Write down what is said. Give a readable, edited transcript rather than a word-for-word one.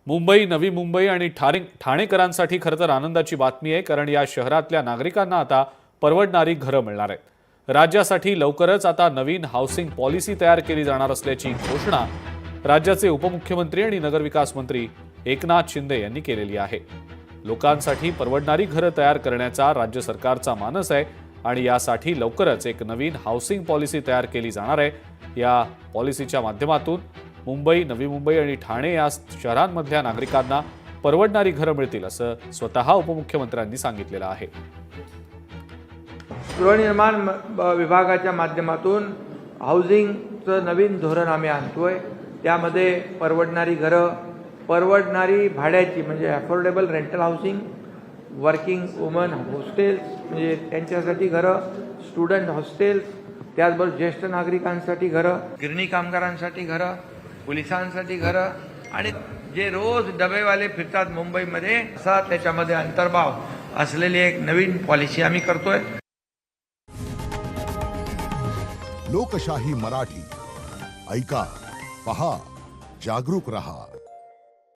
मुंबई, नवी मुंबई आणि ठाणेकरांसाठी खरं तर आनंदाची बातमी आहे, कारण या शहरातल्या नागरिकांना आता परवडणारी घरं मिळणार आहेत। राज्यासाठी लवकरच आता नवीन हाऊसिंग पॉलिसी तयार केली जाणार असल्याची घोषणा राज्याचे उपमुख्यमंत्री आणि नगरविकास मंत्री एकनाथ शिंदे यांनी केलेली आहे। लोकांसाठी परवडणारी घरं तयार करण्याचा राज्य सरकारचा मानस आहे आणि यासाठी लवकरच एक नवीन हाऊसिंग पॉलिसी तयार केली जाणार आहे। या पॉलिसीच्या माध्यमातून मुंबई, नवी मुंबई आणि ठाणे या शहरांमधल्या नागरिकांना परवडणारी घरं मिळतील असं स्वतः उपमुख्यमंत्र्यांनी सांगितलेलं आहे। गृहनिर्माण विभागाच्या माध्यमातून हाऊसिंगचं नवीन धोरण आम्ही आणतोय। त्यामध्ये परवडणारी घरं, परवडणारी भाड्याची म्हणजे affordable rental housing, working woman hostels म्हणजे त्यांच्यासाठी घरं, स्टुडंट हॉस्टेल्स, त्याचबरोबर ज्येष्ठ नागरिकांसाठी घरं, गिरणी कामगारांसाठी घरं, पोलिसांसाठी घरं आणि जे रोज डबेवाले फिरतात मुंबईमध्ये असा त्याच्यामध्ये अंतर्भाव असलेली एक नवीन पॉलिसी आम्ही करतोय। लोकशाही मराठी ऐका, पहा, जागरूक रहा।